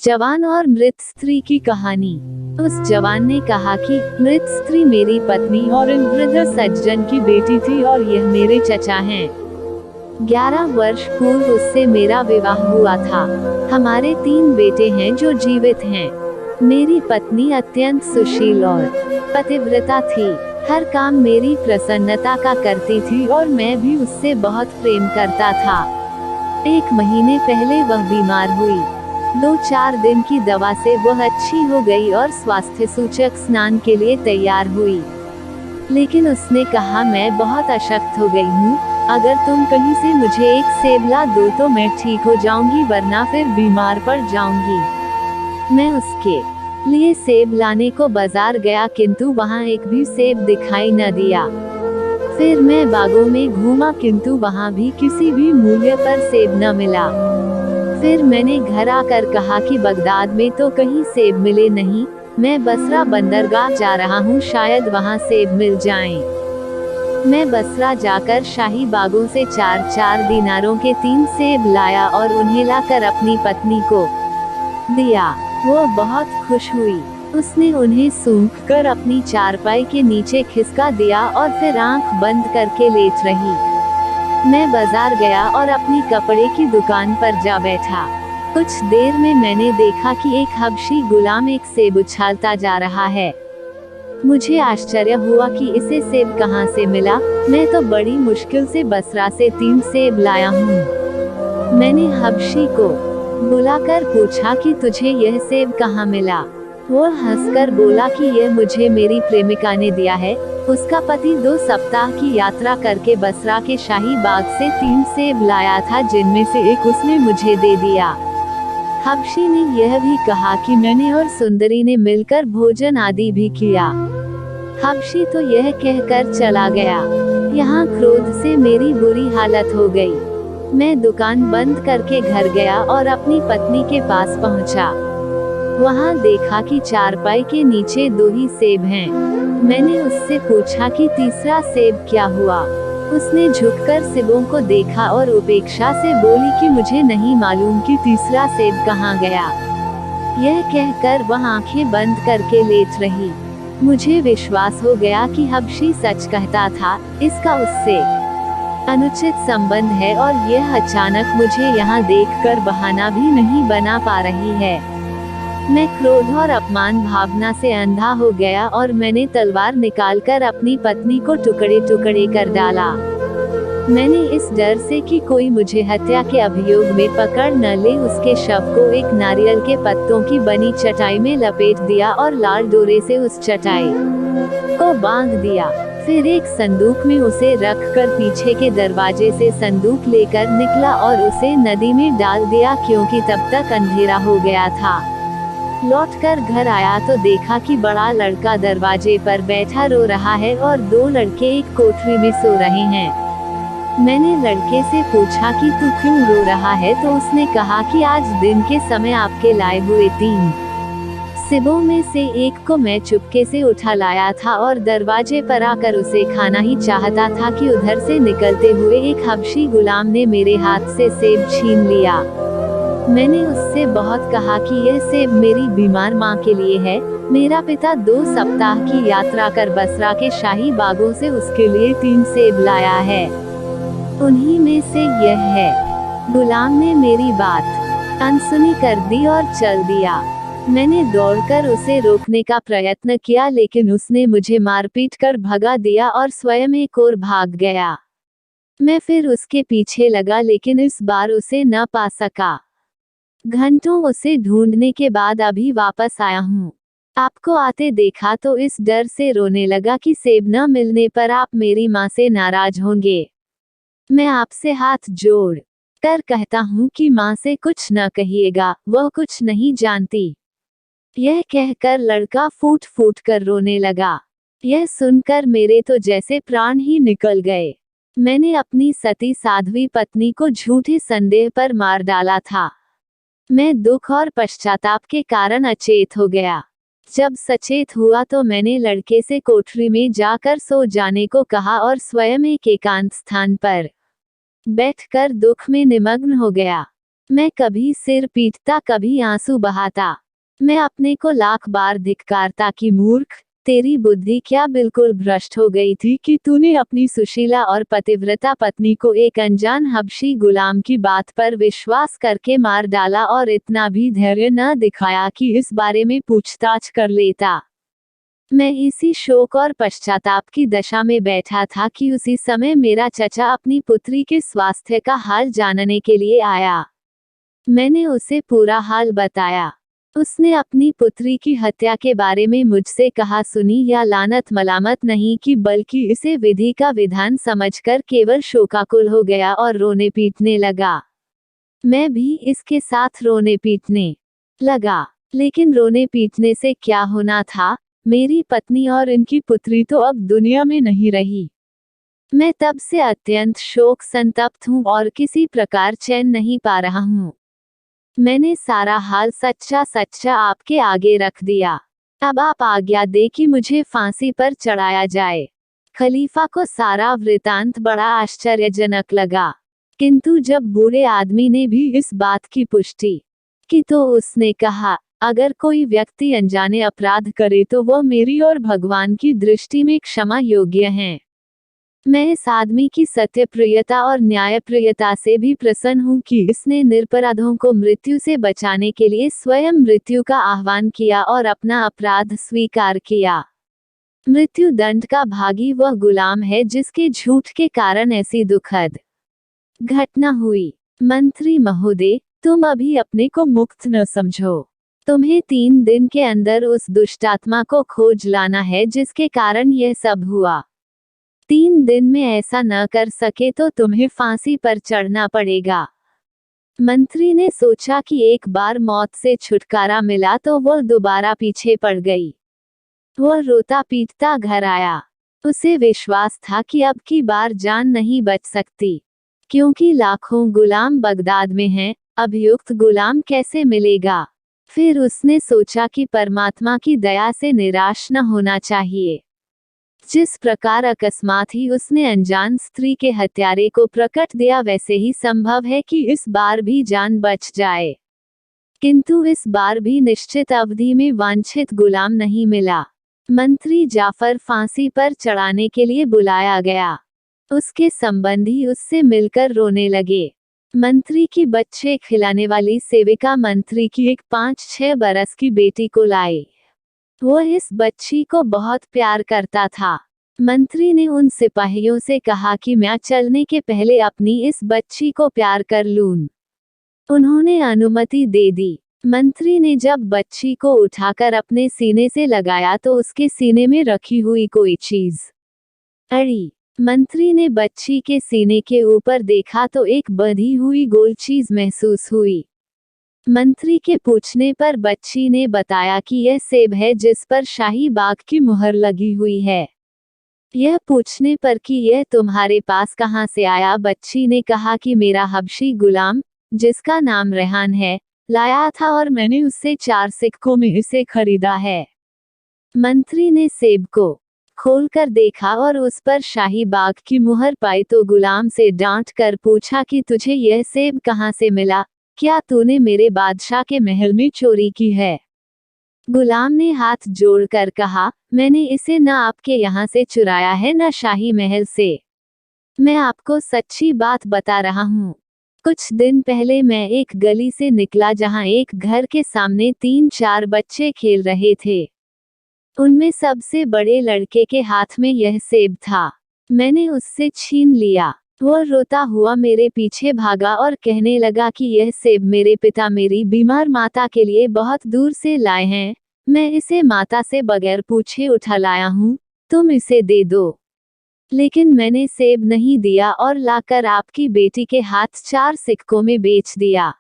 जवान और मृत स्त्री की कहानी। उस जवान ने कहा कि मृत स्त्री मेरी पत्नी और इन वृद्ध सज्जन की बेटी थी और यह मेरे चचा हैं। 11 वर्ष पूर्व उससे मेरा विवाह हुआ था। हमारे 3 बेटे हैं जो जीवित हैं। मेरी पत्नी अत्यंत सुशील और पतिव्रता थी। हर काम मेरी प्रसन्नता का करती थी और मैं भी उससे बहुत प्रेम करता था। 1 महीने पहले वह बीमार हुई। 2-4 दिन की दवा से वह अच्छी हो गई और स्वास्थ्य सूचक स्नान के लिए तैयार हुई। लेकिन उसने कहा, मैं बहुत अशक्त हो गई हूँ, अगर तुम कहीं से मुझे एक सेब ला दो तो मैं ठीक हो जाऊंगी, वरना फिर बीमार पड़ जाऊंगी। मैं उसके लिए सेब लाने को बाजार गया, किंतु वहाँ एक भी सेब दिखाई न दिया। फिर मैं बागों में घूमा, किंतु वहाँ भी किसी भी मूल्य पर सेब न मिला। फिर मैंने घर आकर कहा कि बगदाद में तो कहीं सेब मिले नहीं, मैं बसरा बंदरगाह जा रहा हूँ, शायद वहाँ सेब मिल जाएं। मैं बसरा जाकर शाही बागों से 4-4 दिनारों के 3 सेब लाया और उन्हें लाकर अपनी पत्नी को दिया। वो बहुत खुश हुई। उसने उन्हें सूंघ कर अपनी चारपाई के नीचे खिसका दिया और फिर आंख बंद करके लेट रही। मैं बाजार गया और अपनी कपड़े की दुकान पर जा बैठा। कुछ देर में मैंने देखा कि एक हबशी गुलाम एक सेब उछालता जा रहा है। मुझे आश्चर्य हुआ कि इसे सेब कहाँ से मिला। मैं तो बड़ी मुश्किल से बसरा से 3 सेब लाया हूँ। मैंने हबशी को बुलाकर पूछा कि तुझे यह सेब कहाँ मिला। वो हंसकर बोला कि यह मुझे मेरी प्रेमिका ने दिया है। उसका पति 2 सप्ताह की यात्रा करके बसरा के शाही बाग से 3 सेब लाया था, जिनमें से एक उसने मुझे दे दिया। हबशी ने यह भी कहा कि मैंने और सुंदरी ने मिलकर भोजन आदि भी किया। हबशी तो यह कहकर चला गया। यहाँ क्रोध से मेरी बुरी हालत हो गई। मैं दुकान बंद करके घर गया और अपनी पत्नी के पास पहुँचा। वहाँ देखा कि चारपाई के नीचे 2 ही सेब हैं। मैंने उससे पूछा कि तीसरा सेब क्या हुआ। उसने झुककर सेबों को देखा और उपेक्षा से बोली कि मुझे नहीं मालूम कि तीसरा सेब कहाँ गया। यह कहकर वह आंखें बंद करके लेट रही। मुझे विश्वास हो गया कि हबशी सच कहता था, इसका उससे अनुचित संबंध है और यह अचानक मुझे यहाँ देखकर बहाना भी नहीं बना पा रही है। मैं क्रोध और अपमान भावना से अंधा हो गया और मैंने तलवार निकालकर अपनी पत्नी को टुकड़े टुकड़े कर डाला। मैंने इस डर से कि कोई मुझे हत्या के अभियोग में पकड़ न ले, उसके शव को एक नारियल के पत्तों की बनी चटाई में लपेट दिया और लाल डोरे से उस चटाई को बांध दिया। फिर एक संदूक में उसे रखकर पीछे के दरवाजे से संदूक लेकर निकला और उसे नदी में डाल दिया, क्योंकि तब तक अंधेरा हो गया था। लौटकर घर आया तो देखा कि बड़ा लड़का दरवाजे पर बैठा रो रहा है और 2 लड़के एक कोठरी में सो रहे हैं। मैंने लड़के से पूछा कि तू क्यों रो रहा है, तो उसने कहा कि आज दिन के समय आपके लाए हुए 3 सेबों में से एक को मैं चुपके से उठा लाया था और दरवाजे पर आकर उसे खाना ही चाहता था कि उधर से निकलते हुए एक हबशी गुलाम ने मेरे हाथ से सेब छीन लिया। मैंने उससे बहुत कहा कि यह सेब मेरी बीमार माँ के लिए है। मेरा पिता 2 सप्ताह की यात्रा कर बसरा के शाही बागों से उसके लिए 3 सेब लाया है। उन्हीं में से यह है। गुलाम ने मेरी बात अनसुनी कर दी और चल दिया। मैंने दौड़कर उसे रोकने का प्रयत्न किया, लेकिन उसने मुझे मारपीट कर भगा दिया और स्वयं एक ओर भाग गया। मैं फिर उसके पीछे लगा, लेकिन इस बार उसे न पा सका। घंटों उसे ढूंढने के बाद अभी वापस आया हूँ। आपको आते देखा तो इस डर से रोने लगा कि सेब न मिलने पर आप मेरी माँ से नाराज होंगे। मैं आपसे हाथ जोड़ कर कहता हूँ कि माँ से कुछ न कहिएगा, वह कुछ नहीं जानती। यह कहकर लड़का फूट फूट कर रोने लगा। यह सुनकर मेरे तो जैसे प्राण ही निकल गए। मैंने अपनी सती साध्वी पत्नी को झूठे संदेह पर मार डाला था। मैं दुख और पश्चाताप के कारण अचेत हो गया। जब सचेत हुआ तो मैंने लड़के से कोठरी में जाकर सो जाने को कहा और स्वयं एक एकांत स्थान पर बैठकर दुख में निमग्न हो गया। मैं कभी सिर पीटता, कभी आंसू बहाता। मैं अपने को लाख बार धिक्कारता कि मूर्ख, तेरी बुद्धि क्या बिल्कुल भ्रष्ट हो गई थी कि तूने अपनी सुशीला और पतिव्रता पत्नी को एक अनजान हबशी गुलाम की बात पर विश्वास करके मार डाला और इतना भी धैर्य न दिखाया कि इस बारे में पूछताछ कर लेता। मैं इसी शोक और पश्चाताप की दशा में बैठा था कि उसी समय मेरा चचा अपनी पुत्री के स्वास्थ्य का हाल जानने के लिए आया। मैंने उसे पूरा हाल बताया। उसने अपनी पुत्री की हत्या के बारे में मुझसे कहा, सुनी या लानत मलामत नहीं की, बल्कि इसे विधि का विधान समझकर केवल शोकाकुल हो गया और रोने पीटने लगा। मैं भी इसके साथ रोने पीटने लगा। लेकिन रोने पीटने से क्या होना था? मेरी पत्नी और इनकी पुत्री तो अब दुनिया में नहीं रही। मैं तब से अत्यंत शोक संतप्त हूँ और किसी प्रकार चैन नहीं पा रहा हूँ। मैंने सारा हाल सच्चा सच्चा आपके आगे रख दिया। अब आप आज्ञा दे कि मुझे फांसी पर चढ़ाया जाए। खलीफा को सारा वृतांत बड़ा आश्चर्यजनक लगा, किंतु जब बूढ़े आदमी ने भी इस बात की पुष्टि की तो उसने कहा, अगर कोई व्यक्ति अनजाने अपराध करे तो वह मेरी और भगवान की दृष्टि में क्षमा योग्य हैं। मैं इस आदमी की सत्यप्रियता और न्यायप्रियता से भी प्रसन्न हूँ कि इसने निरपराधों को मृत्यु से बचाने के लिए स्वयं मृत्यु का आह्वान किया और अपना अपराध स्वीकार किया। मृत्यु दंड का भागी वह गुलाम है जिसके झूठ के कारण ऐसी दुखद घटना हुई। मंत्री महोदय, तुम अभी अपने को मुक्त न समझो। तुम्हें 3 दिन के अंदर उस दुष्टात्मा को खोज लाना है जिसके कारण यह सब हुआ। 3 दिन में ऐसा न कर सके तो तुम्हें फांसी पर चढ़ना पड़ेगा। मंत्री ने सोचा कि एक बार मौत से छुटकारा मिला तो वह दोबारा पीछे पड़ गई। वह रोता पीटता घर आया। उसे विश्वास था कि अब की बार जान नहीं बच सकती, क्योंकि लाखों गुलाम बगदाद में हैं, अभियुक्त गुलाम कैसे मिलेगा। फिर उसने सोचा कि परमात्मा की दया से निराश न होना चाहिए। जिस प्रकार अकस्मात ही उसने अनजान स्त्री के हत्यारे को प्रकट दिया, वैसे ही संभव है कि इस बार भी जान बच जाए। किंतु इस बार भी निश्चित अवधि में वांछित गुलाम नहीं मिला। मंत्री जाफर फांसी पर चढ़ाने के लिए बुलाया गया। उसके संबंधी उससे मिलकर रोने लगे। मंत्री की बच्चे खिलाने वाली सेविका मंत्री की एक 5-6 बरस की बेटी को लाई। वह इस बच्ची को बहुत प्यार करता था। मंत्री ने उन सिपाहियों से कहा कि मैं चलने के पहले अपनी इस बच्ची को प्यार कर लूं। उन्होंने अनुमति दे दी। मंत्री ने जब बच्ची को उठाकर अपने सीने से लगाया तो उसके सीने में रखी हुई कोई चीज अड़ी। मंत्री ने बच्ची के सीने के ऊपर देखा तो एक बंधी हुई गोल चीज महसूस हुई। मंत्री के पूछने पर बच्ची ने बताया कि यह सेब है जिस पर शाही बाग की मुहर लगी हुई है। यह पूछने पर कि यह तुम्हारे पास कहाँ से आया, बच्ची ने कहा कि मेरा हबशी गुलाम, जिसका नाम रेहान है, लाया था और मैंने उससे 4 सिक्कों में इसे खरीदा है। मंत्री ने सेब को खोलकर देखा और उस पर शाही बाग की मुहर पाई तो गुलाम से डांट कर पूछा कि तुझे यह सेब कहाँ से मिला, क्या तूने मेरे बादशाह के महल में चोरी की है? गुलाम ने हाथ जोड़कर कहा, मैंने इसे न आपके यहाँ से चुराया है न शाही महल से। मैं आपको सच्ची बात बता रहा हूँ। कुछ दिन पहले मैं एक गली से निकला जहाँ एक घर के सामने 3-4 बच्चे खेल रहे थे। उनमें सबसे बड़े लड़के के हाथ में यह सेब था। मैंने उससे छीन लिया। वह रोता हुआ मेरे पीछे भागा और कहने लगा कि यह सेब मेरे पिता मेरी बीमार माता के लिए बहुत दूर से लाए हैं। मैं इसे माता से बगैर पूछे उठा लाया हूँ, तुम इसे दे दो। लेकिन मैंने सेब नहीं दिया और लाकर आपकी बेटी के हाथ 4 सिक्कों में बेच दिया।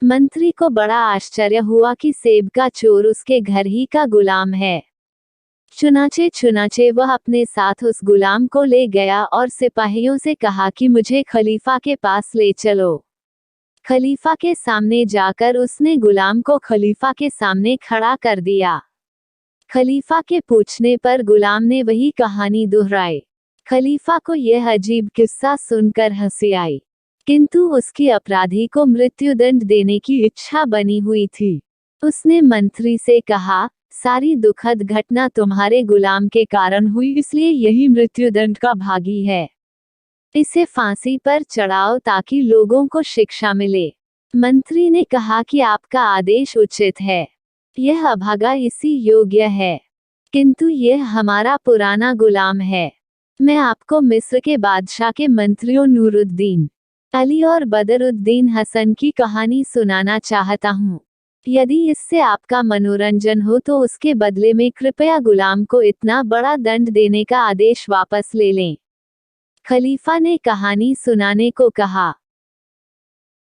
मंत्री को बड़ा आश्चर्य हुआ कि सेब का चोर उसके घर ही का गुलाम है। चुनाचे वह अपने साथ उस गुलाम को ले गया और सिपाहियों से कहा कि मुझे खलीफा के पास ले चलो। खलीफा के सामने जाकर उसने गुलाम को खलीफा के सामने खड़ा कर दिया। खलीफा के पूछने पर गुलाम ने वही कहानी दोहराई। खलीफा को यह अजीब किस्सा सुनकर हंसी आई, किंतु उसकी अपराधी को मृत्युदंड देने की इच्छा बनी हुई थी। उसने मंत्री से कहा, सारी दुखद घटना तुम्हारे गुलाम के कारण हुई, इसलिए यही मृत्युदंड का भागी है। इसे फांसी पर चढ़ाओ ताकि लोगों को शिक्षा मिले। मंत्री ने कहा कि आपका आदेश उचित है। यह अभागा इसी योग्य है, किंतु यह हमारा पुराना गुलाम है। मैं आपको मिस्र के बादशाह के मंत्रियों नूरुद्दीन अली और बदरुद्दीन हसन की कहानी सुनाना चाहता हूँ। यदि इससे आपका मनोरंजन हो तो उसके बदले में कृपया गुलाम को इतना बड़ा दंड देने का आदेश वापस ले लें। खलीफा ने कहानी सुनाने को कहा।